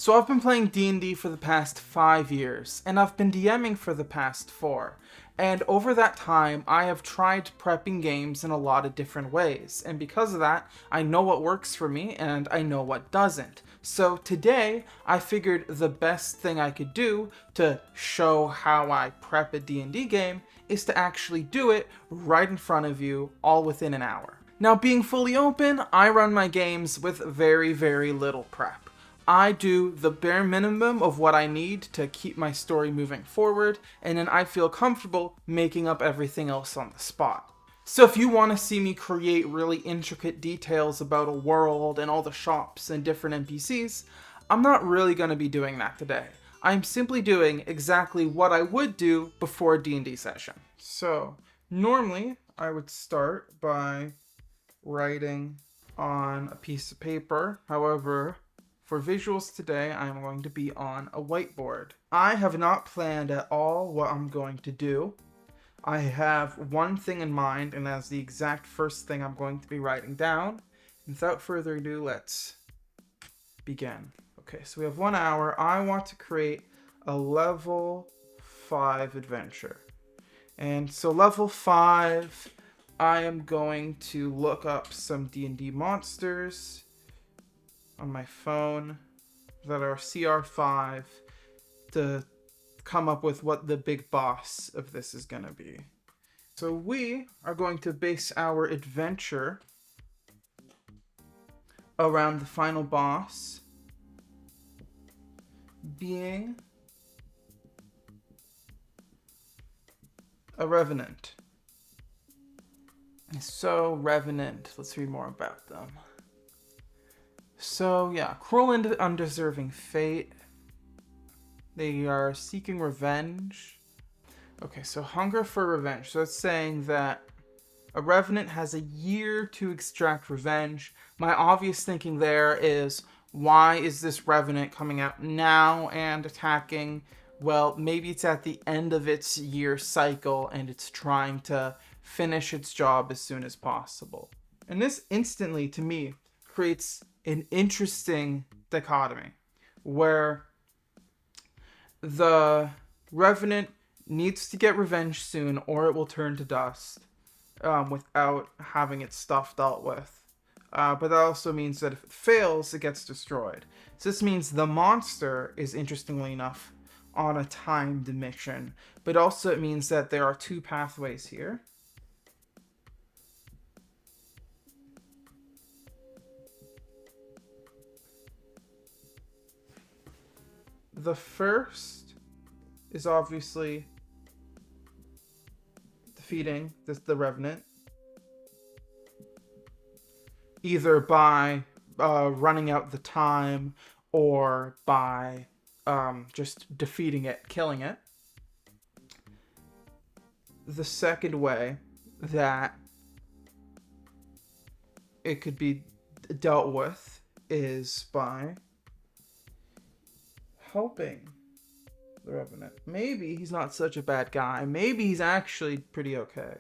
So I've been playing D&D for the past 5 years, and I've been DMing for the past 4. And over that time, I have tried prepping games in a lot of different ways, and because of that, I know what works for me and I know what doesn't. So today, I figured the best thing I could do to show how I prep a D&D game is to actually do it right in front of you, all within an hour. Now, being fully open, I run my games with very, very little prep. I do the bare minimum of what I need to keep my story moving forward, and then I feel comfortable making up everything else on the spot. So if you want to see me create really intricate details about a world and all the shops and different NPCs, I'm not really going to be doing that today. I'm simply doing exactly what I would do before a D&D session. So normally I would start by writing on a piece of paper. However, for visuals today, I'm going to be on a whiteboard. I have not planned at all what I'm going to do. I have one thing in mind, and that's the exact first thing I'm going to be writing down. Without further ado, let's begin. Okay, so we have 1 hour. I want to create a level 5 adventure. And so level 5, I am going to look up some D&D monsters on my phone that are CR5 to come up with what the big boss of this is going to be. So we are going to base our adventure around the final boss being a revenant. So revenant, let's read more about them. So yeah, cruel and undeserving fate. They are seeking revenge. Okay, so hunger for revenge. So it's saying that a revenant has a year to extract revenge. My obvious thinking there is, why is this revenant coming out now and attacking? Well, maybe it's at the end of its year cycle and it's trying to finish its job as soon as possible. And this instantly, to me, creates an interesting dichotomy where the revenant needs to get revenge soon or it will turn to dust without having its stuff dealt with. But that also means that if it fails, it gets destroyed. So this means the monster is, interestingly enough, on a timed mission. But also it means that there are 2 pathways here. The first is obviously defeating the Revenant, either by running out the time or by just defeating it, killing it. The second way that it could be dealt with is by helping the Revenant. Maybe he's not such a bad guy. Maybe he's actually pretty okay.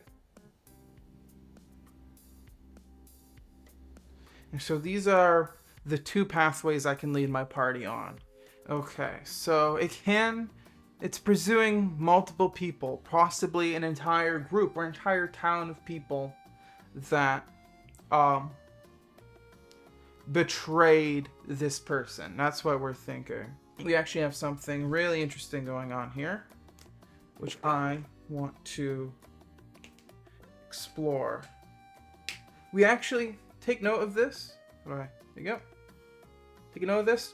And so these are the 2 pathways I can lead my party on. Okay, so it's pursuing multiple people, possibly an entire group or entire town of people that betrayed this person. That's what we're thinking. We actually have something really interesting going on here, which I want to explore. We actually take note of this. All right, there you go. Take a note of this.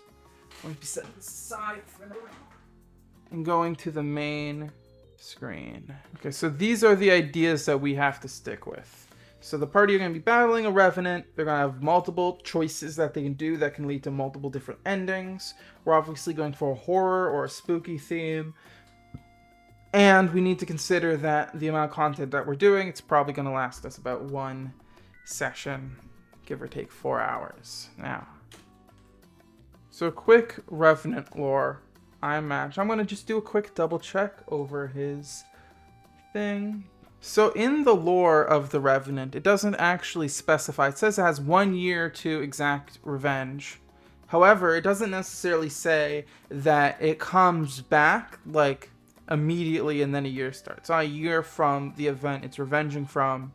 I'm going to be setting this aside for now. And going to the main screen. Okay, so these are the ideas that we have to stick with. So the party are going to be battling a revenant. They're going to have multiple choices that they can do that can lead to multiple different endings. We're obviously going for a horror or a spooky theme. And we need to consider that the amount of content that we're doing, it's probably going to last us about 1 session, give or take 4 hours. Now, so quick revenant lore. I'm going to just do a quick double check over his thing. So in the lore of the Revenant, it doesn't actually specify. It says it has 1 year to exact revenge. However, it doesn't necessarily say that it comes back like immediately and then a year starts. It's not a year from the event it's revenging from.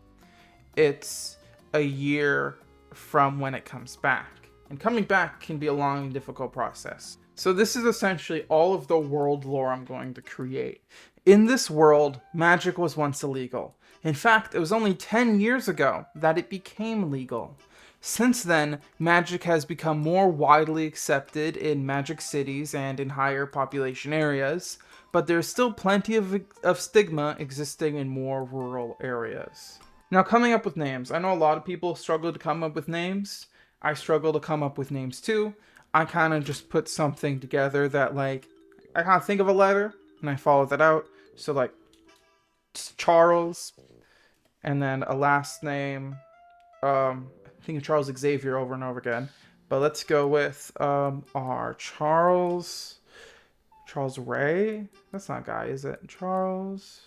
It's a year from when it comes back. And coming back can be a long and difficult process. So this is essentially all of the world lore I'm going to create. In this world, magic was once illegal. In fact, it was only 10 years ago that it became legal. Since then, magic has become more widely accepted in magic cities and in higher population areas, but there's still plenty of stigma existing in more rural areas. Now, coming up with names. I know a lot of people struggle to come up with names. I struggle to come up with names too. I kind of just put something together that, like, I kind of think of a letter and I follow that out. So, like, Charles, and then a last name. I think of Charles Xavier over and over again. But let's go with our Charles Ray. That's not a guy, is it? Charles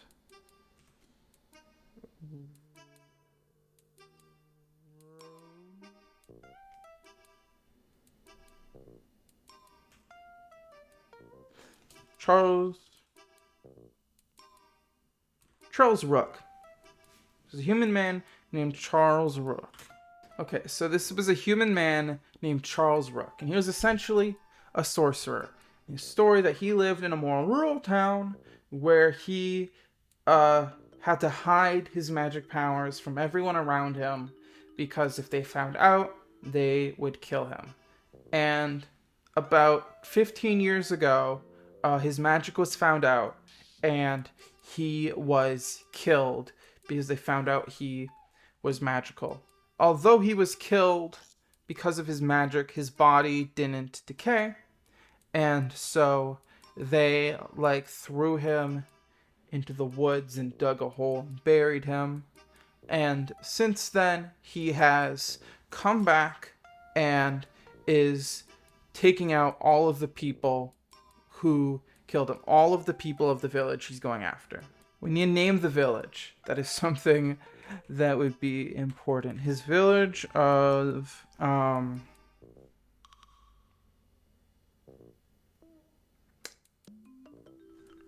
Charles Rook. There's a human man named Charles Rook. Okay, so this was a human man named Charles Rook, and he was essentially a sorcerer. In a story that he lived in a more rural town where he had to hide his magic powers from everyone around him because if they found out, they would kill him. And about 15 years ago, his magic was found out, and he was killed because they found out he was magical. Although he was killed because of his magic, his body didn't decay, and so they like threw him into the woods and dug a hole and buried him. And since then, he has come back and is taking out all of the people who killed him. All of the people of the village he's going after. We need to name the village. That is something that would be important. His village of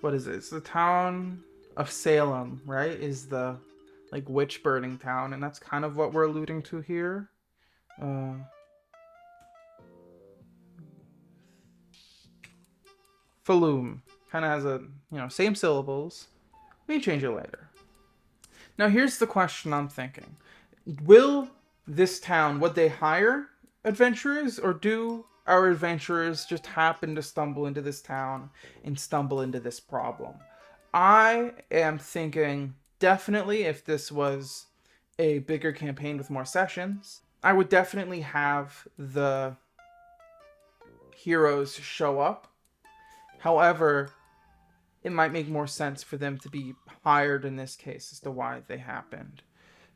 what is it? It's the town of Salem, right? Is the like witch burning town, and that's kind of what we're alluding to here. Falloum kind of has a same syllables. We can change it later. Now here's the question I'm thinking: will this town, would they hire adventurers, or do our adventurers just happen to stumble into this town and stumble into this problem? I am thinking definitely if this was a bigger campaign with more sessions, I would definitely have the heroes show up. However, it might make more sense for them to be hired in this case as to why they happened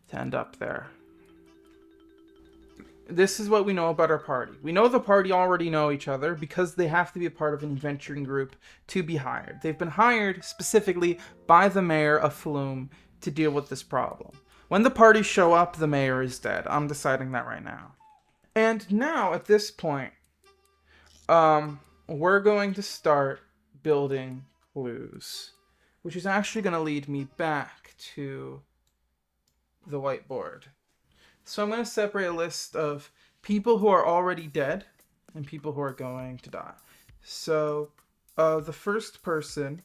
to end up there. This is what we know about our party. We know the party already know each other because they have to be a part of an adventuring group to be hired. They've been hired specifically by the mayor of Flume to deal with this problem. When the party show up, the mayor is dead. I'm deciding that right now. And now, at this point, we're going to start building clues, which is actually going to lead me back to the whiteboard. So I'm going to separate a list of people who are already dead and people who are going to die. So the first person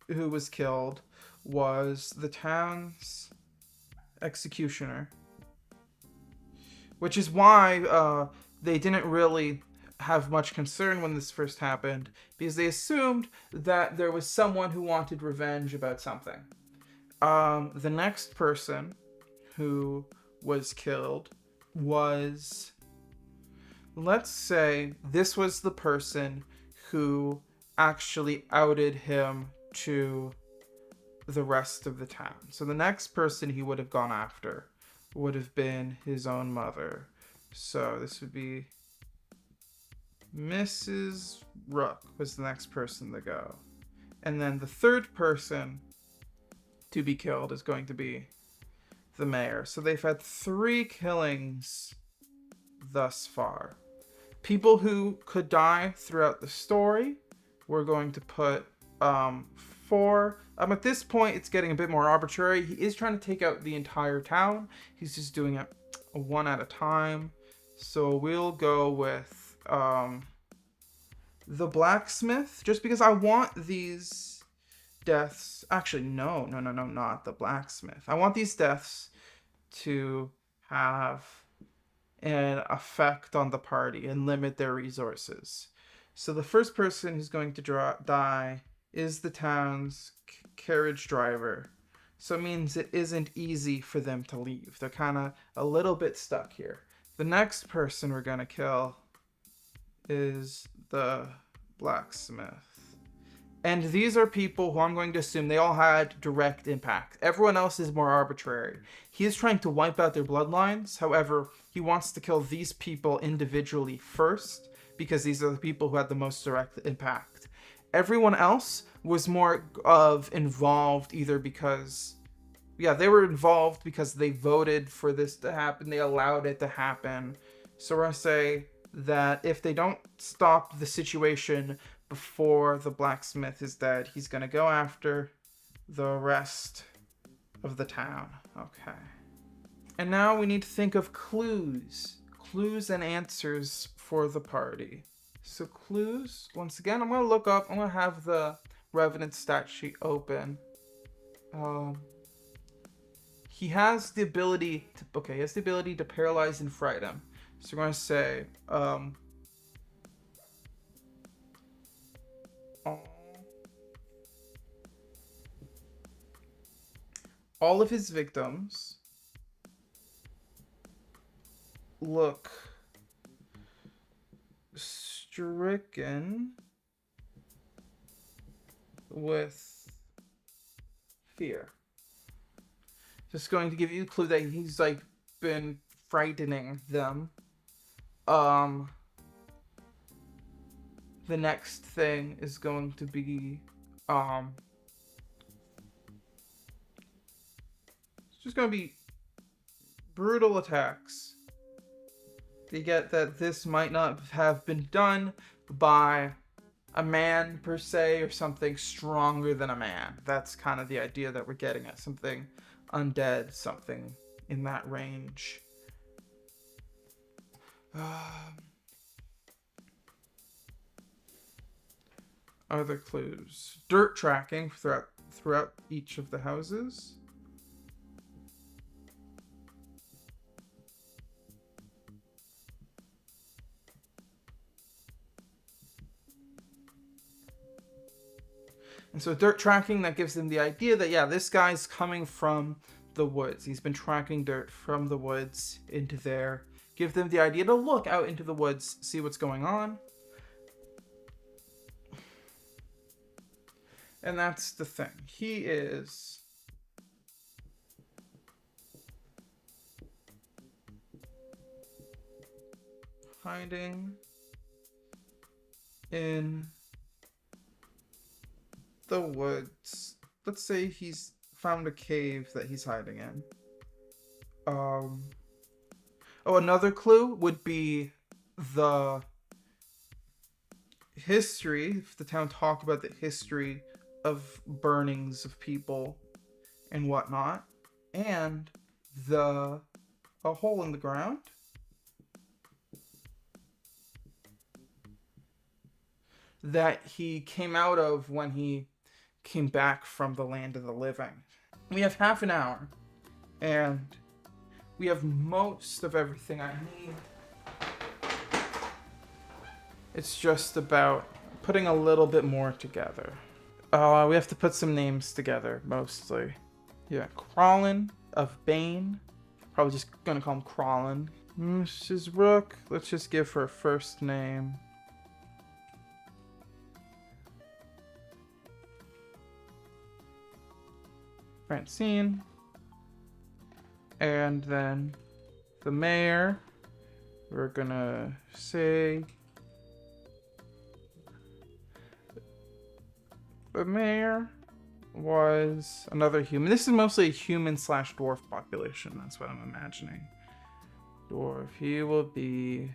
who was killed was the town's executioner, which is why they didn't really have much concern when this first happened, because they assumed that there was someone who wanted revenge about something. The next person who was killed was, let's say this was the person who actually outed him to the rest of the town. So the next person he would have gone after would have been his own mother. So this would be Mrs. Rook was the next person to go. And then the third person to be killed is going to be the mayor. So they've had 3 killings thus far. People who could die throughout the story, we're going to put 4. At this point, it's getting a bit more arbitrary. He is trying to take out the entire town. He's just doing it one at a time. So we'll go with the blacksmith, just because I want these deaths. Actually, no, not the blacksmith. I want these deaths to have an effect on the party and limit their resources. So the first person who's going to die is the town's carriage driver. So it means it isn't easy for them to leave. They're kind of a little bit stuck here. The next person we're going to kill is the blacksmith. And these are people who I'm going to assume they all had direct impact. Everyone else is more arbitrary. He is trying to wipe out their bloodlines. However, he wants to kill these people individually first, because these are the people who had the most direct impact. Everyone else was more of involved either because, they were involved because they voted for this to happen. They allowed it to happen. So we're going to say that if they don't stop the situation before the blacksmith is dead, he's going to go after the rest of the town. Okay. And now we need to think of clues. Clues and answers for the party. So clues, once again, I'm going to have the Revenant stat sheet open. He has the ability to paralyze and frighten. So we're going to say, all of his victims look stricken with fear. Just going to give you a clue that he's been frightening them. The next thing is going to be it's just going to be brutal attacks. They get that this might not have been done by a man per se, or something stronger than a man. That's kind of the idea that we're getting at. Something undead, something in that range. Other clues. Dirt tracking throughout each of the houses. And so dirt tracking, that gives them the idea that, this guy's coming from the woods. He's been tracking dirt from the woods into there. Give them the idea to look out into the woods, see what's going on. And that's the thing. He is hiding in the woods. Let's say he's found a cave that he's hiding in. Another clue would be the history. If the town talk about the history of burnings of people and whatnot, and a hole in the ground. That he came out of when he came back from the land of the living. We have half an hour, and we have most of everything I need. It's just about putting a little bit more together. We have to put some names together, mostly. Yeah, Crawlin of Bane. Probably just gonna call him Crawlin. Mrs. Rook. Let's just give her a first name. Francine. And then the mayor, we're gonna say the mayor was another human. This is mostly a human / dwarf population. That's what I'm imagining. Dwarf. He will be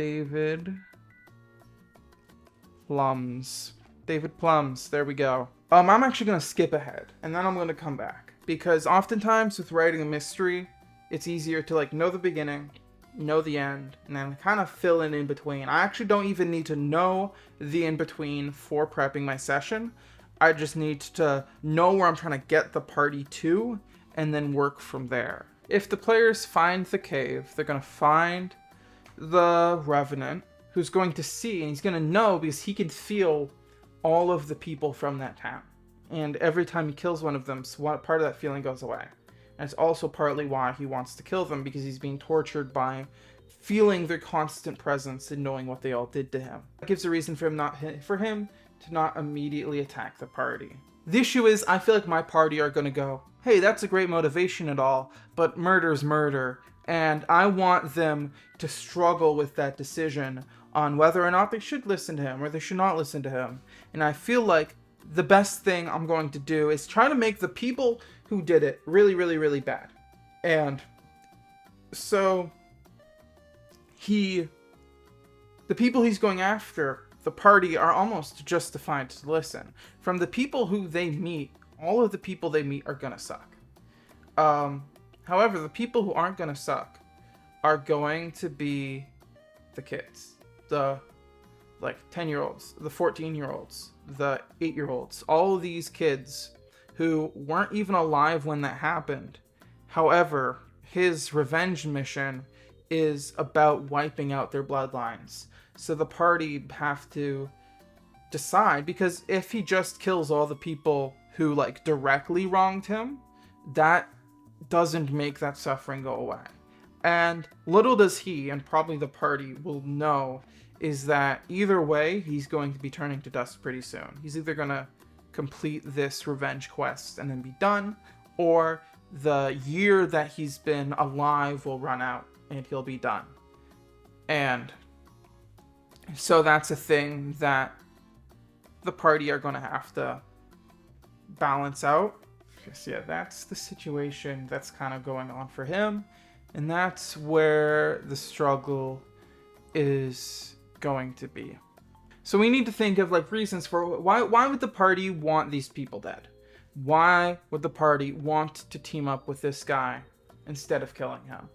David Plums. David Plums. There we go. I'm actually going to skip ahead, and then I'm going to come back. Because oftentimes with writing a mystery, it's easier to like know the beginning, know the end, and then kind of fill in between. I actually don't even need to know the in-between for prepping my session. I just need to know where I'm trying to get the party to, and then work from there. If the players find the cave, they're going to find the Revenant, who's going to see, and he's going to know because he can feel all of the people from that town. And every time he kills one of them, part of that feeling goes away. And it's also partly why he wants to kill them, because he's being tortured by feeling their constant presence and knowing what they all did to him. That gives a reason for him to not immediately attack the party. The issue is, I feel like my party are going to go, hey, that's a great motivation and all, but murder's murder. And I want them to struggle with that decision on whether or not they should listen to him or they should not listen to him. And I feel like the best thing I'm going to do is try to make the people who did it really, really, really bad. And so the people he's going after, the party, are almost justified to listen. From the people who they meet, all of the people they meet are gonna suck. However, the people who aren't gonna suck are going to be the kids. The 10-year-olds, the 14-year-olds, the 8-year-olds, all of these kids who weren't even alive when that happened. However, his revenge mission is about wiping out their bloodlines. So the party have to decide, because if he just kills all the people who directly wronged him, that doesn't make that suffering go away. And little does he, and probably the party will know, is that either way, he's going to be turning to dust pretty soon. He's either going to complete this revenge quest and then be done, or the year that he's been alive will run out and he'll be done. And so that's a thing that the party are going to have to balance out. Because, yeah, that's the situation that's kind of going on for him. And that's where the struggle is going to be. So we need to think of reasons for why would the party want these people dead? Why would the party want to team up with this guy instead of killing him?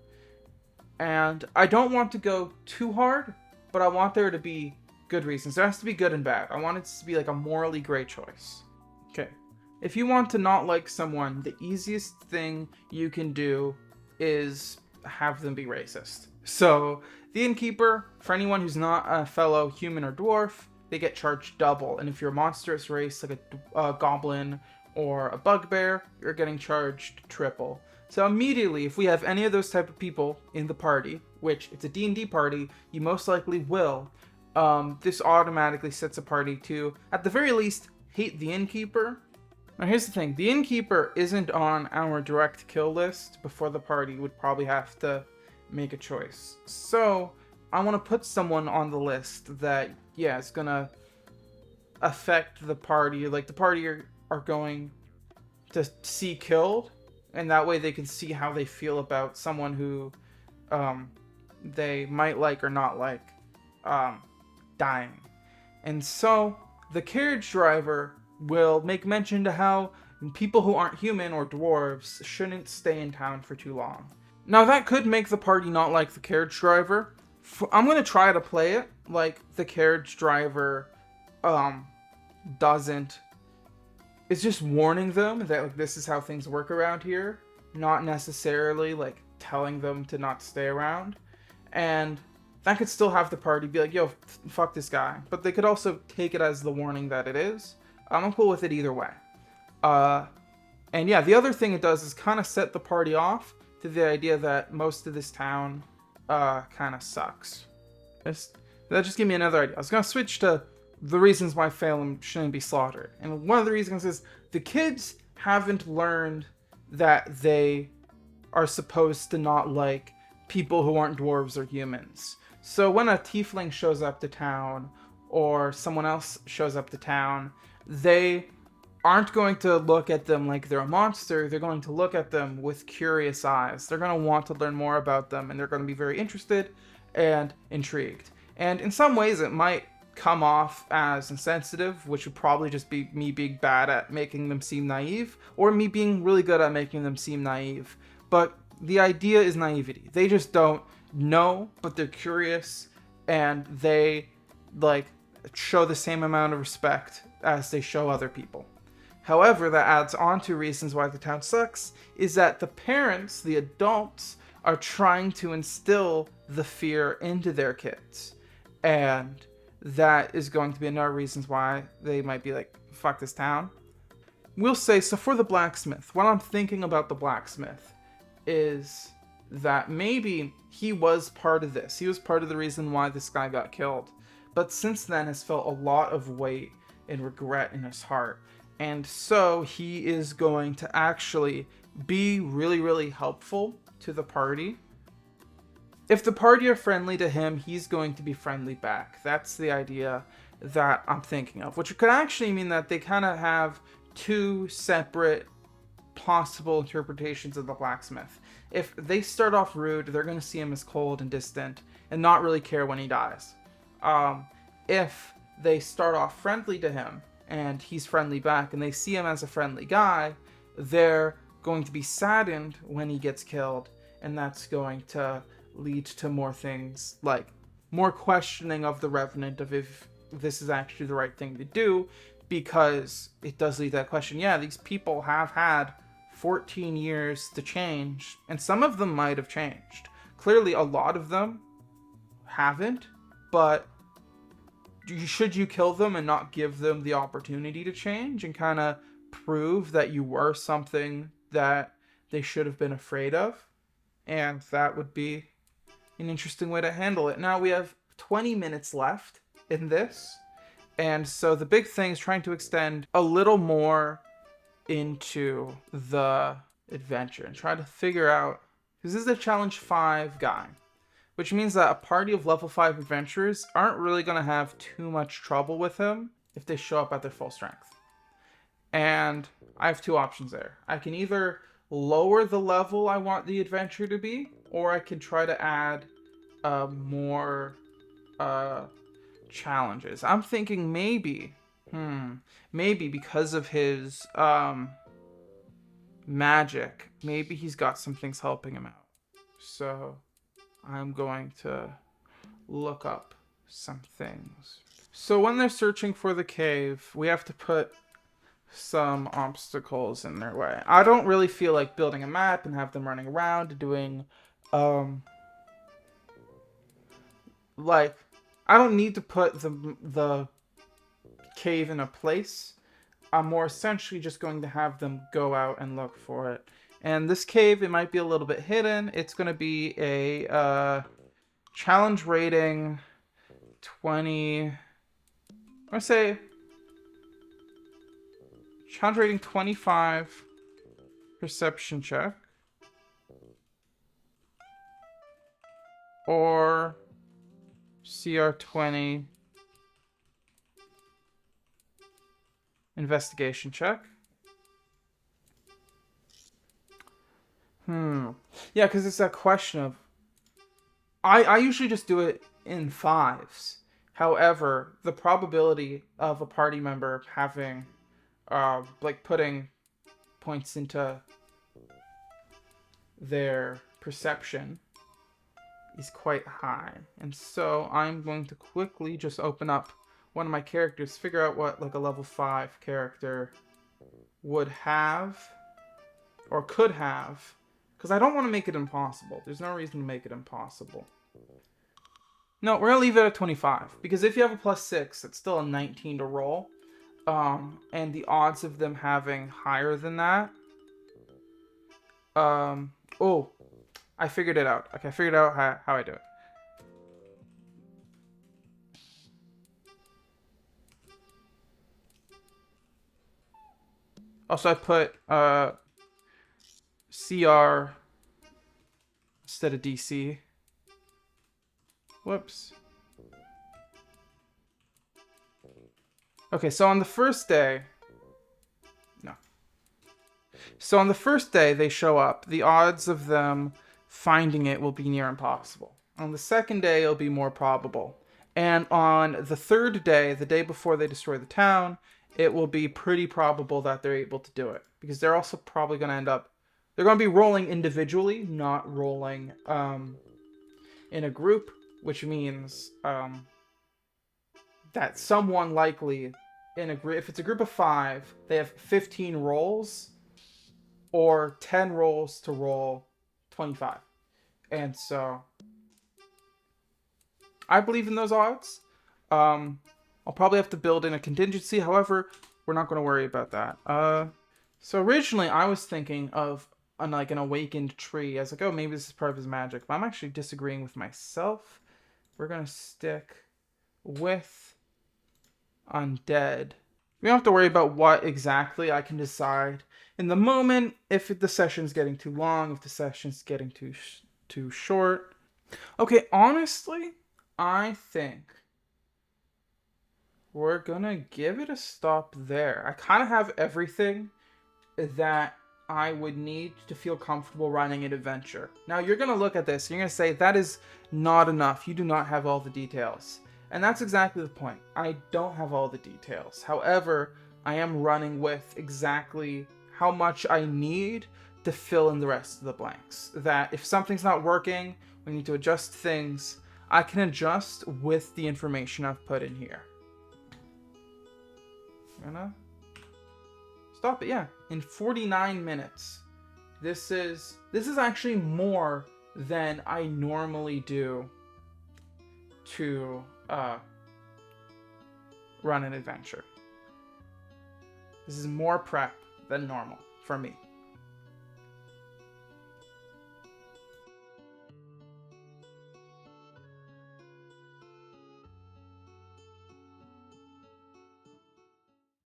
And I don't want to go too hard, but I want there to be good reasons. There has to be good and bad. I want it to be a morally gray choice. Okay. If you want to not like someone, the easiest thing you can do is have them be racist. So the innkeeper, for anyone who's not a fellow human or dwarf, they get charged double. And if you're a monstrous race like a goblin or a bugbear, you're getting charged triple. So immediately, if we have any of those type of people in the party, which it's a D&D party, you most likely will, this automatically sets a party to, at the very least, hate the innkeeper. Now here's the thing, the innkeeper isn't on our direct kill list. Before the party would probably have to make a choice. So I want to put someone on the list that, yeah, is gonna affect the party. The party are going to see killed, and that way they can see how they feel about someone who they might like or not like dying. And so the carriage driver will make mention to how people who aren't human or dwarves shouldn't stay in town for too long. Now that could make the party not like the carriage driver. I'm going to try to play it like the carriage driver it's just warning them that this is how things work around here, not necessarily telling them to not stay around. And that could still have the party be yo, fuck this guy. But they could also take it as the warning that it is. I'm cool with it either way. And yeah, the other thing it does is kind of set the party off to the idea that most of this town kind of sucks. That just gave me another idea. I was going to switch to the reasons why Phelim shouldn't be slaughtered. And one of the reasons is the kids haven't learned that they are supposed to not like people who aren't dwarves or humans. So when a tiefling shows up to town, or someone else shows up to town, they aren't going to look at them like they're a monster. They're going to look at them with curious eyes. They're going to want to learn more about them, and they're going to be very interested and intrigued. And in some ways, it might come off as insensitive, which would probably just be me being bad at making them seem naive, or me being really good at making them seem naive. But the idea is naivety. They just don't know, but they're curious, and they like show the same amount of respect as they show other people. However, that adds on to reasons why the town sucks, is that the parents, the adults, are trying to instill the fear into their kids. And that is going to be another reasons why they might be like, fuck this town. We'll say, so for the blacksmith, what I'm thinking about the blacksmith is that maybe he was part of this. He was part of the reason why this guy got killed. But since then has felt a lot of weight and regret in his heart. And so he is going to actually be really, really helpful to the party. If the party are friendly to him, he's going to be friendly back. That's the idea that I'm thinking of, which could actually mean that they kind of have two separate possible interpretations of the blacksmith. If they start off rude, they're going to see him as cold and distant and not really care when he dies. If they start off friendly to him and he's friendly back and they see him as a friendly guy, they're going to be saddened when he gets killed, and that's going to lead to more things like more questioning of the Revenant of if this is actually the right thing to do, because it does lead that question. Yeah, these people have had 14 years to change, and some of them might have changed. Clearly, a lot of them haven't, but should you kill them and not give them the opportunity to change and kind of prove that you were something that they should have been afraid of? And that would be an interesting way to handle it. Now we have 20 minutes left in this, and so the big thing is trying to extend a little more into the adventure and try to figure out, because this is a challenge 5 guy, which means that a party of level 5 adventurers aren't really going to have too much trouble with him if they show up at their full strength. And I have two options there. I can either lower the level I want the adventure to be, or I can try to add more challenges. I'm thinking maybe because of his magic, maybe he's got some things helping him out. So I'm going to look up some things. So when they're searching for the cave, we have to put some obstacles in their way. I don't really feel like building a map and have them running around doing like, I don't need to put the cave in a place. I'm more essentially just going to have them go out and look for it. And this cave, it might be a little bit hidden. It's going to be a challenge rating 20. I say challenge rating 25 perception check. Or CR 20 investigation check. Yeah, because it's that question of... I usually just do it in 5s. However, the probability of a party member having, like, putting points into their perception is quite high. And so I'm going to quickly just open up one of my characters, figure out what, like, a level 5 character would have, or could have, because I don't want to make it impossible. There's no reason to make it impossible. No, we're going to leave it at 25. Because if you have a +6, it's still a 19 to roll. And the odds of them having higher than that... Oh, I figured it out. Okay, I figured out how I do it. Also, I put CR instead of DC. Whoops. Okay, so on the first day... No. So on the first day they show up, the odds of them finding it will be near impossible. On the second day, it'll be more probable. And on the third day, the day before they destroy the town, it will be pretty probable that they're able to do it. Because they're also probably going to end up... They're going to be rolling individually, not rolling in a group, which means that someone likely in a group... If it's a group of 5, they have 15 rolls, or 10 rolls to roll 25. And so I believe in those odds. I'll probably have to build in a contingency. However, we're not going to worry about that. So originally I was thinking of an awakened tree. I was like, oh, maybe this is part of his magic. But I'm actually disagreeing with myself. We're going to stick with undead. We don't have to worry about what exactly. I can decide in the moment if the session's getting too long, if the session's getting too short. Okay, honestly, I think we're gonna give it a stop there. I kind of have everything that I would need to feel comfortable running an adventure. Now, you're gonna look at this and you're gonna say, that is not enough. You do not have all the details. And that's exactly the point. I don't have all the details. However, I am running with exactly how much I need to fill in the rest of the blanks. That if something's not working, we need to adjust things, I can adjust with the information I've put in here. Gonna stop it, yeah. In 49 minutes. This is actually more than I normally do to run an adventure. This is more prep than normal for me.